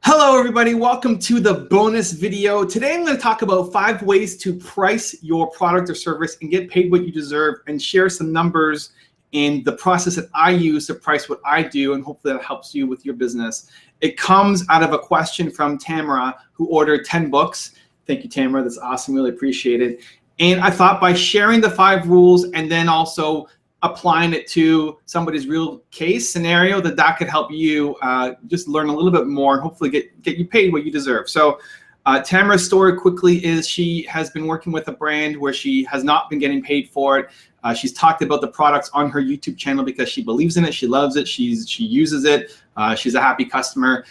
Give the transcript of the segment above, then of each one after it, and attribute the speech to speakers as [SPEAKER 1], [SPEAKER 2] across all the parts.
[SPEAKER 1] Hello everybody, welcome to the bonus video. Today I'm going to talk about 5 ways to price your product or service and get paid what you deserve, and share some numbers in the process that I use to price what I do, and hopefully that helps you with your business. It comes out of a question from Tamara, who ordered 10 books. Thank you, Tamara, that's awesome, really appreciate it. And I thought by sharing the 5 rules and then also applying it to somebody's real case scenario, that could help you just learn a little bit more and hopefully get you paid what you deserve. So Tamara's story quickly is she has been working with a brand where she has not been getting paid for it. She's talked about the products on her YouTube channel because she believes in it, she loves it, she uses it, she's a happy customer.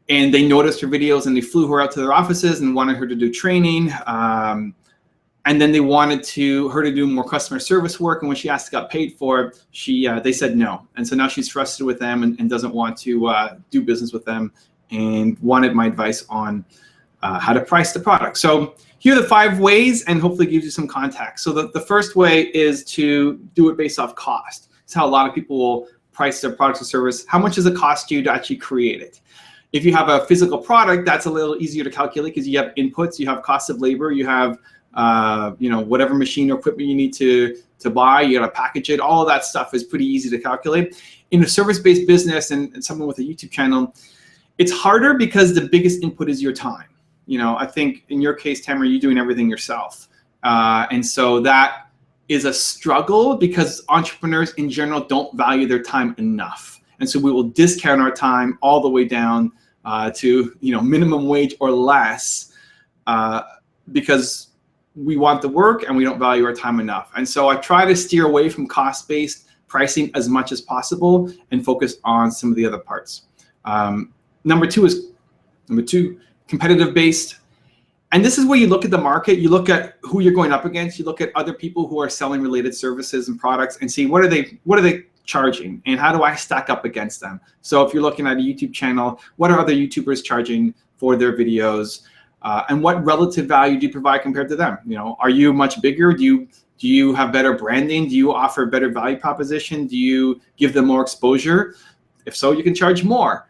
[SPEAKER 1] And they noticed her videos and they flew her out to their offices and wanted her to do training. And then they wanted her to do more customer service work. And when she asked to get paid for it, they said no. And so now she's frustrated with them and doesn't want to do business with them, and wanted my advice on how to price the product. So here are the 5 ways, and hopefully gives you some context. So the first way is to do it based off cost. It's how a lot of people will price their products or service. How much does it cost you to actually create it? If you have a physical product, that's a little easier to calculate because you have inputs, you have cost of labor, you have whatever machine or equipment you need to buy, you gotta package it. All of that stuff is pretty easy to calculate. In a service-based business and someone with a YouTube channel, it's harder because the biggest input is your time. I think in your case, Tamara, you're doing everything yourself. And so that is a struggle because entrepreneurs in general don't value their time enough. And so we will discount our time all the way down to minimum wage or less because we want the work and we don't value our time enough. And so I try to steer away from cost-based pricing as much as possible and focus on some of the other parts. Number two, competitive-based. And this is where you look at the market, you look at who you're going up against, you look at other people who are selling related services and products and see what are they charging and how do I stack up against them. So if you're looking at a YouTube channel, what are other YouTubers charging for their videos? And what relative value do you provide compared to them? Are you much bigger? Do you have better branding? Do you offer a better value proposition? Do you give them more exposure? If so, you can charge more.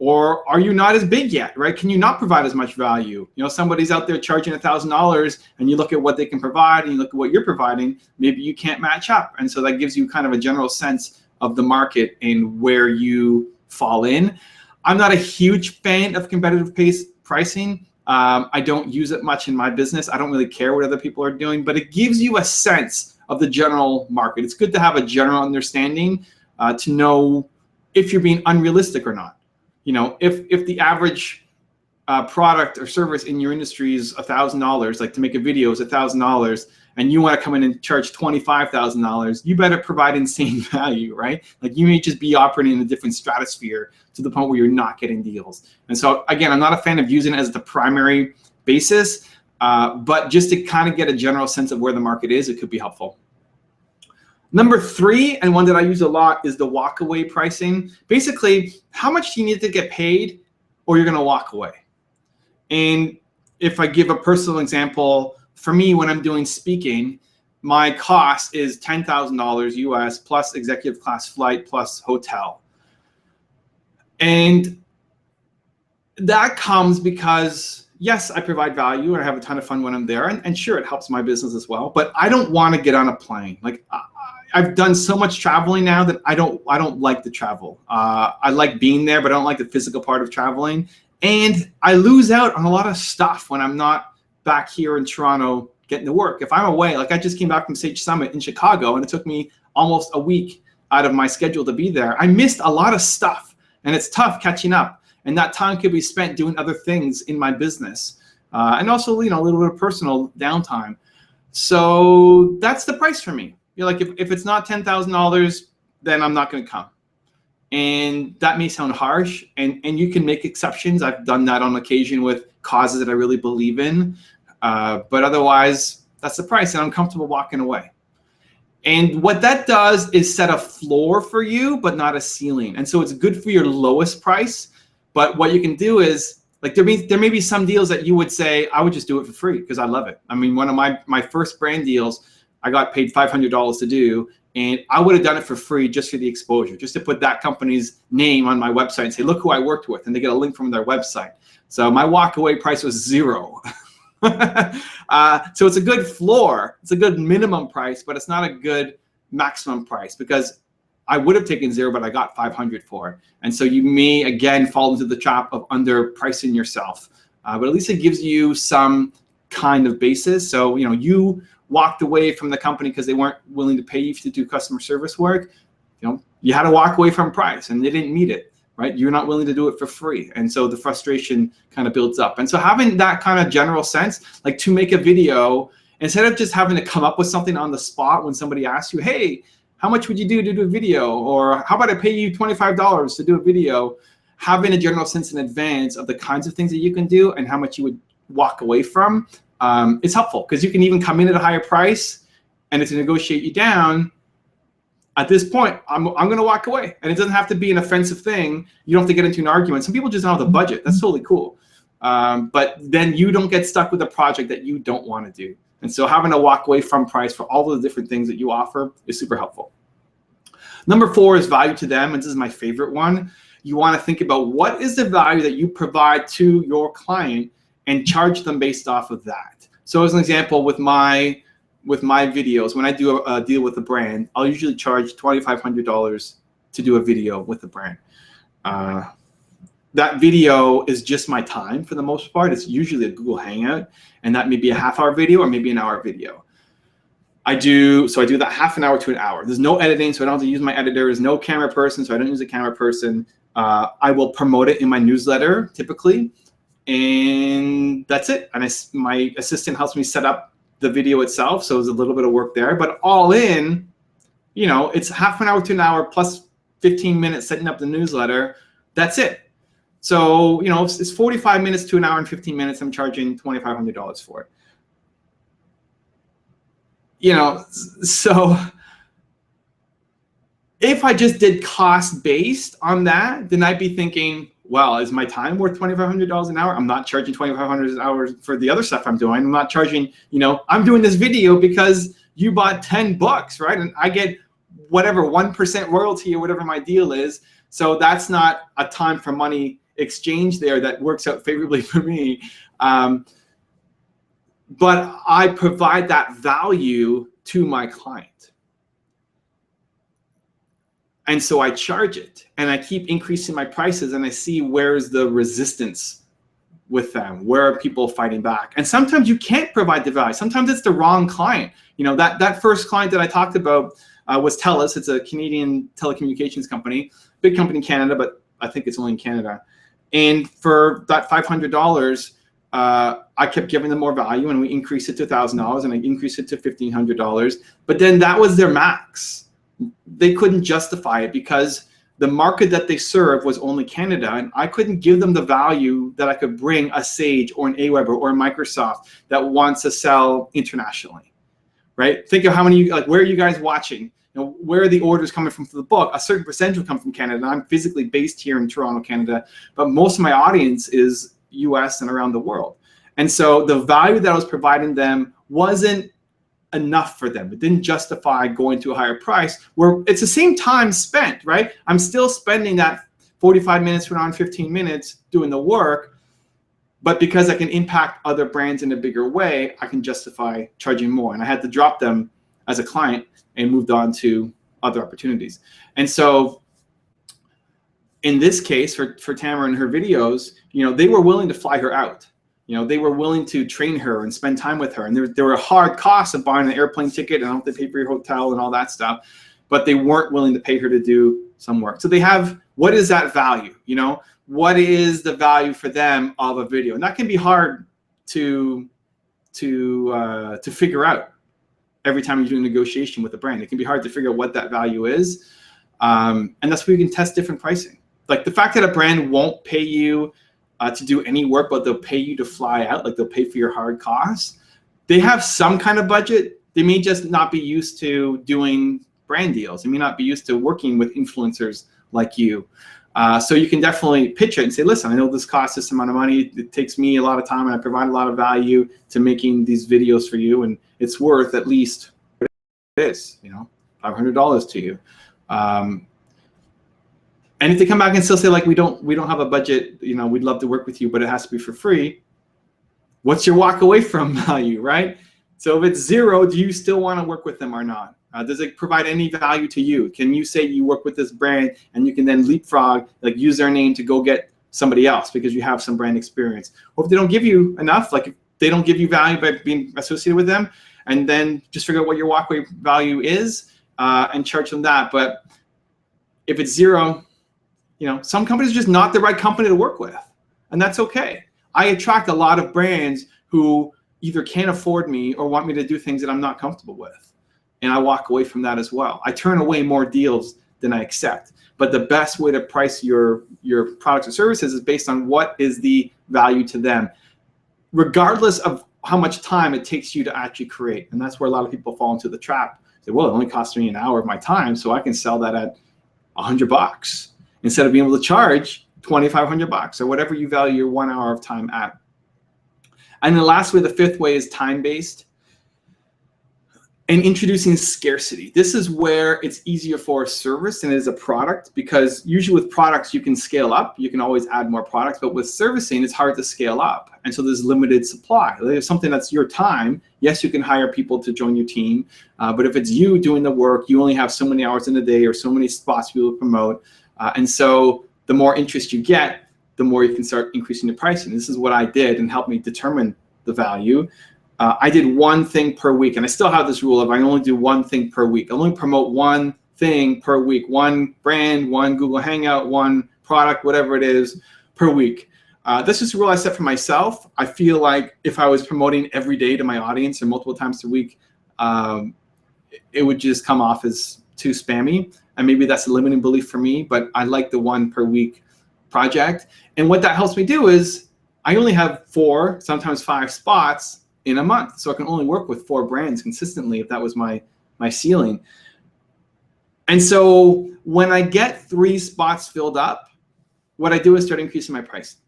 [SPEAKER 1] Or are you not as big yet, right? Can you not provide as much value? Somebody's out there charging $1,000 and you look at what they can provide and you look at what you're providing, maybe you can't match up. And so that gives you kind of a general sense of the market and where you fall in. I'm not a huge fan of competitive pricing. I don't use it much in my business. I don't really care what other people are doing, but it gives you a sense of the general market. It's good to have a general understanding to know if you're being unrealistic or not. If the average product or service in your industry is $1,000, like to make a video is $1,000, and you want to come in and charge $25,000, you better provide insane value, right? Like you may just be operating in a different stratosphere to the point where you're not getting deals. And so again, I'm not a fan of using it as the primary basis, but just to kind of get a general sense of where the market is, it could be helpful. Number 3, and one that I use a lot, is the walk-away pricing. Basically, how much do you need to get paid or you're gonna walk away? And if I give a personal example, for me, when I'm doing speaking, my cost is $10,000 US plus executive class flight plus hotel. And that comes because, yes, I provide value and I have a ton of fun when I'm there. And sure, it helps my business as well. But I don't want to get on a plane. Like I've done so much traveling now that I don't like to travel. I like being there, but I don't like the physical part of traveling. And I lose out on a lot of stuff when I'm not back here in Toronto getting to work. If I'm away, like I just came back from Sage Summit in Chicago and it took me almost a week out of my schedule to be there. I missed a lot of stuff and it's tough catching up. And that time could be spent doing other things in my business. And also, a little bit of personal downtime. So that's the price for me. Like if it's not $10,000, then I'm not gonna come. And that may sound harsh, and you can make exceptions. I've done that on occasion with causes that I really believe in, but otherwise, that's the price, and I'm comfortable walking away. And what that does is set a floor for you, but not a ceiling. And so it's good for your lowest price, but what you can do is, like there may be some deals that you would say, I would just do it for free because I love it. I mean, one of my first brand deals, I got paid $500 to do, And I would have done it for free just for the exposure, just to put that company's name on my website and say, look who I worked with, and they get a link from their website. So my walkaway price was $0. So it's a good floor, it's a good minimum price, but it's not a good maximum price, because I would have taken $0, but I got $500 for it. And so you may again fall into the trap of underpricing yourself, but at least it gives you some kind of basis. So you walked away from the company because they weren't willing to pay you to do customer service work. You had to walk away from price, and they didn't meet it. Right? You're not willing to do it for free. And so the frustration kind of builds up. And so having that kind of general sense, like to make a video, instead of just having to come up with something on the spot when somebody asks you, hey, how much would you do to do a video? Or how about I pay you $25 to do a video? Having a general sense in advance of the kinds of things that you can do and how much you would walk away from is helpful, because you can even come in at a higher price, and to negotiate you down, at this point, I'm going to walk away. And it doesn't have to be an offensive thing. You don't have to get into an argument. Some people just don't have the budget. That's totally cool. But then you don't get stuck with a project that you don't want to do. And so having to walk away from price for all of the different things that you offer is super helpful. Number 4 is value to them. And this is my favorite one. You want to think about what is the value that you provide to your client and charge them based off of that. So as an example, with my videos, when I do a deal with a brand, I'll usually charge $2,500 to do a video with the brand. That video is just my time for the most part. It's usually a Google Hangout, and that may be a half-hour video or maybe an hour video. I do that half an hour to an hour. There's no editing, so I don't have to use my editor. There's no camera person, so I don't use a camera person. I will promote it in my newsletter typically, and that's it. And my assistant helps me set up the video itself, so there's a little bit of work there, but all in, it's half an hour to an hour plus 15 minutes setting up the newsletter. That's it. So it's 45 minutes to an hour and 15 minutes. I'm charging $2,500 for it. So if I just did cost based on that, then I'd be thinking, well, is my time worth $2,500 an hour? I'm not charging $2,500 an hour for the other stuff I'm doing. I'm not charging, I'm doing this video because you bought 10 bucks, right? And I get whatever 1% royalty or whatever my deal is. So that's not a time for money exchange there that works out favorably for me. But I provide that value to my client. And so I charge it, and I keep increasing my prices, and I see where's the resistance with them. Where are people fighting back? And sometimes you can't provide the value. Sometimes it's the wrong client. That first client that I talked about was TELUS. It's a Canadian telecommunications company, big company in Canada, but I think it's only in Canada. And for that $500, I kept giving them more value, and we increased it to $1,000, and I increased it to $1,500. But then that was their max. They couldn't justify it because the market that they serve was only Canada, and I couldn't give them the value that I could bring a Sage or an Aweber or a Microsoft that wants to sell internationally, right? Think of how many, where are you guys watching? Where are the orders coming from for the book? A certain percentage will come from Canada. I'm physically based here in Toronto, Canada, but most of my audience is US and around the world. And so the value that I was providing them wasn't enough for them. It didn't justify going to a higher price, where it's the same time spent, right? I'm still spending that 45 minutes to an hour and 15 minutes doing the work, but because I can impact other brands in a bigger way, I can justify charging more. And I had to drop them as a client and moved on to other opportunities. And so in this case, for Tamara and her videos, they were willing to fly her out. They were willing to train her and spend time with her. And there were hard costs of buying an airplane ticket and have to pay for your hotel and all that stuff. But they weren't willing to pay her to do some work. So they have, what is that value? What is the value for them of a video? And that can be hard to figure out every time you do a negotiation with a brand. It can be hard to figure out what that value is. And that's where you can test different pricing. Like the fact that a brand won't pay you to do any work, but they'll pay you to fly out, like they'll pay for your hard costs. They have some kind of budget. They may just not be used to doing brand deals. They may not be used to working with influencers like you. So you can definitely pitch it and say, listen, I know this costs this amount of money. It takes me a lot of time, and I provide a lot of value to making these videos for you, and it's worth at least what it is, $500 to you. And if they come back and still say like, we don't have a budget, you know, we'd love to work with you, but it has to be for free. What's your walk away from value, right? So if it's 0, do you still want to work with them or not? Does it provide any value to you? Can you say you work with this brand and you can then leapfrog, like use their name to go get somebody else because you have some brand experience? Or if they don't give you enough, like if they don't give you value by being associated with them, and then just figure out what your walkaway value is and charge them that. But if it's 0, you know, some companies are just not the right company to work with, and that's okay. I attract a lot of brands who either can't afford me or want me to do things that I'm not comfortable with, and I walk away from that as well. I turn away more deals than I accept. But the best way to price your products or services is based on what is the value to them, regardless of how much time it takes you to actually create. And that's where a lot of people fall into the trap. Say, well, it only costs me an hour of my time, so I can sell that at $100 instead of being able to charge $2,500 or whatever you value your 1 hour of time at. And the last way, the 5th way, is time-based. And introducing scarcity. This is where it's easier for a service than it is a product, because usually with products you can scale up, you can always add more products, but with servicing it's hard to scale up. And so there's limited supply. There's something that's your time. Yes, you can hire people to join your team, but if it's you doing the work, you only have so many hours in a day or so many spots you will promote. And so the more interest you get, the more you can start increasing the pricing. This is what I did and helped me determine the value. I did one thing per week, and I still have this rule of I only do one thing per week. I only promote one thing per week, one brand, one Google Hangout, one product, whatever it is, per week. This is a rule I set for myself. I feel like if I was promoting every day to my audience or multiple times a week, it would just come off as too spammy. And maybe that's a limiting belief for me, but I like the one per week project. And what that helps me do is I only have 4, sometimes 5 spots in a month. So I can only work with 4 brands consistently if that was my ceiling. And so when I get 3 spots filled up, what I do is start increasing my price.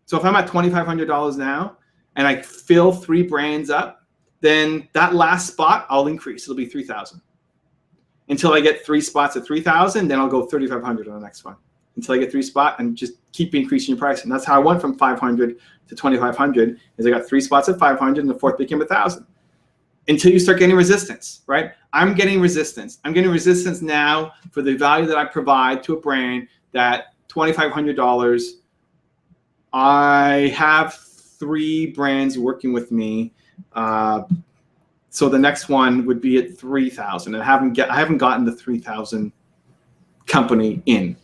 [SPEAKER 1] So if I'm at $2,500 now and I fill 3 brands up, then that last spot I'll increase. It'll be $3,000. Until I get 3 spots at $3,000, then I'll go $3,500 on the next one. Until I get 3 spots, and just keep increasing your price. And that's how I went from 500 to 2,500. Is I got 3 spots at 500, and the 4th became 1,000. Until you start getting resistance, right? I'm getting resistance. I'm getting resistance now for the value that I provide to a brand. That $2,500. I have 3 brands working with me. So the next one would be at 3,000. I haven't gotten the 3,000 company in.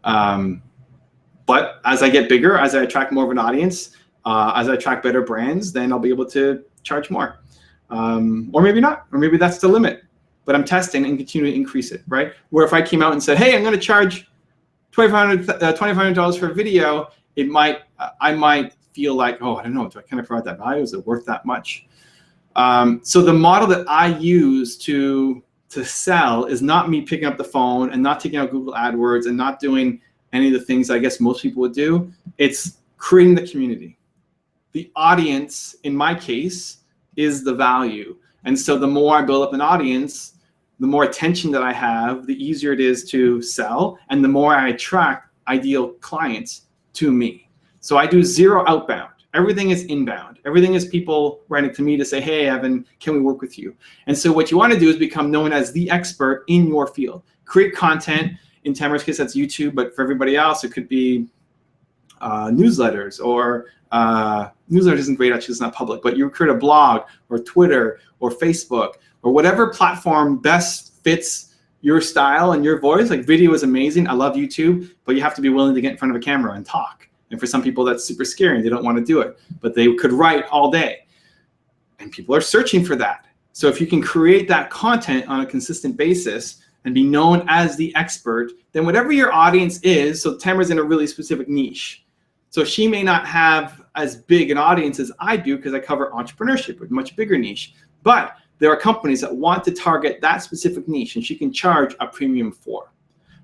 [SPEAKER 1] But as I get bigger, as I attract more of an audience, as I attract better brands, then I'll be able to charge more. Or maybe not, or maybe that's the limit. But I'm testing and continue to increase it, right? Where if I came out and said, hey, I'm going to charge $2,500 for a video, I might feel like, oh, I don't know, can I provide that value? Is it worth that much? So the model that I use to sell is not me picking up the phone and not taking out Google AdWords and not doing any of the things I guess most people would do. It's creating the community. The audience, in my case, is the value. And so the more I build up an audience, the more attention that I have, the easier it is to sell, and the more I attract ideal clients to me. So I do 0 outbound. Everything is inbound. Everything is people writing to me to say, hey, Evan, can we work with you? And so what you want to do is become known as the expert in your field. Create content. In Tamara's case, that's YouTube, but for everybody else, it could be newsletters, or newsletters isn't great, actually, it's not public, but you create a blog or Twitter or Facebook or whatever platform best fits your style and your voice. Like video is amazing. I love YouTube, but you have to be willing to get in front of a camera and talk. And for some people, that's super scary and they don't want to do it, but they could write all day. And people are searching for that. So if you can create that content on a consistent basis and be known as the expert, then whatever your audience is, so Tamara's in a really specific niche. So she may not have as big an audience as I do because I cover entrepreneurship, a much bigger niche. But there are companies that want to target that specific niche and she can charge a premium for.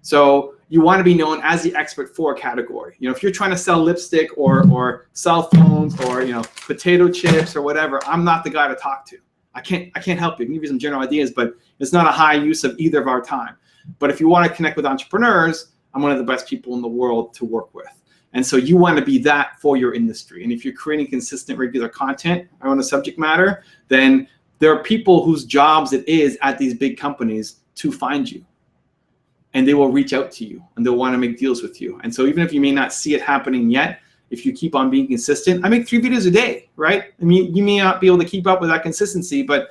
[SPEAKER 1] So you want to be known as the expert for a category. You know, if you're trying to sell lipstick or cell phones or, you know, potato chips or whatever, I'm not the guy to talk to. I can't help you. I can give you some general ideas, but it's not a high use of either of our time. But if you want to connect with entrepreneurs, I'm one of the best people in the world to work with. And so you want to be that for your industry. And if you're creating consistent, regular content around a subject matter, then there are people whose jobs it is at these big companies to find you. And they will reach out to you and they'll want to make deals with you. And so even if you may not see it happening yet, if you keep on being consistent, I make 3 videos a day, right? I mean, you may not be able to keep up with that consistency, but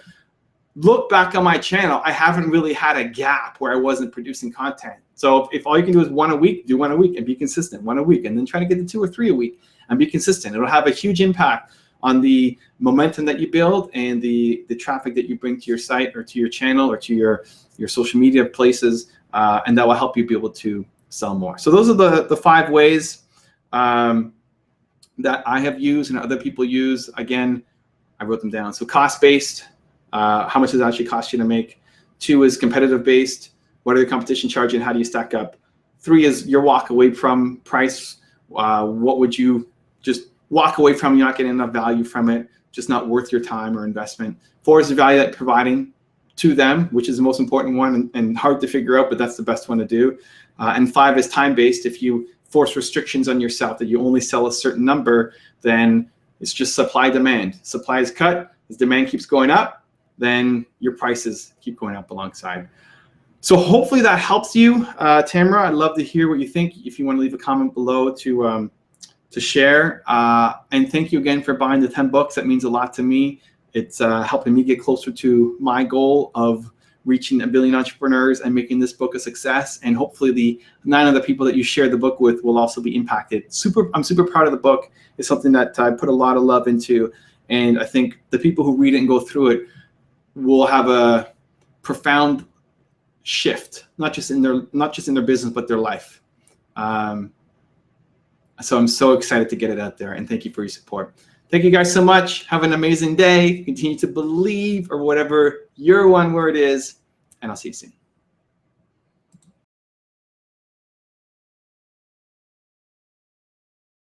[SPEAKER 1] look back on my channel, I haven't really had a gap where I wasn't producing content. So if all you can do is 1 a week, do 1 a week and be consistent, 1 a week, and then try to get to 2 or 3 a week and be consistent. It'll have a huge impact on the momentum that you build and the traffic that you bring to your site or to your channel or to your social media places, and that will help you be able to sell more. So those are the 5 ways that I have used and other people use. Again, I wrote them down. So cost-based, how much does it actually cost you to make? 2 is competitive-based. What are the competition charging? How do you stack up? 3 is your walk away from price. What would you just walk away from? You're not getting enough value from it, just not worth your time or investment. 4 is the value that you're providing to them, which is the most important one and hard to figure out, but that's the best one to do. And 5 is time-based. If you force restrictions on yourself that you only sell a certain number, then it's just supply demand. Supply is cut, as demand keeps going up, then your prices keep going up alongside. So hopefully that helps you, Tamara. I'd love to hear what you think. If you want to leave a comment below to share. And thank you again for buying the 10 books. That means a lot to me. It's helping me get closer to my goal of reaching 1 billion entrepreneurs and making this book a success. And hopefully the 9 other people that you share the book with will also be impacted. I'm super proud of the book. It's something that I put a lot of love into. And I think the people who read it and go through it will have a profound shift, not just in their business, but their life. So I'm so excited to get it out there, and thank you for your support. Thank you guys so much. Have an amazing day. Continue to believe, or whatever your one word is, and I'll see you soon.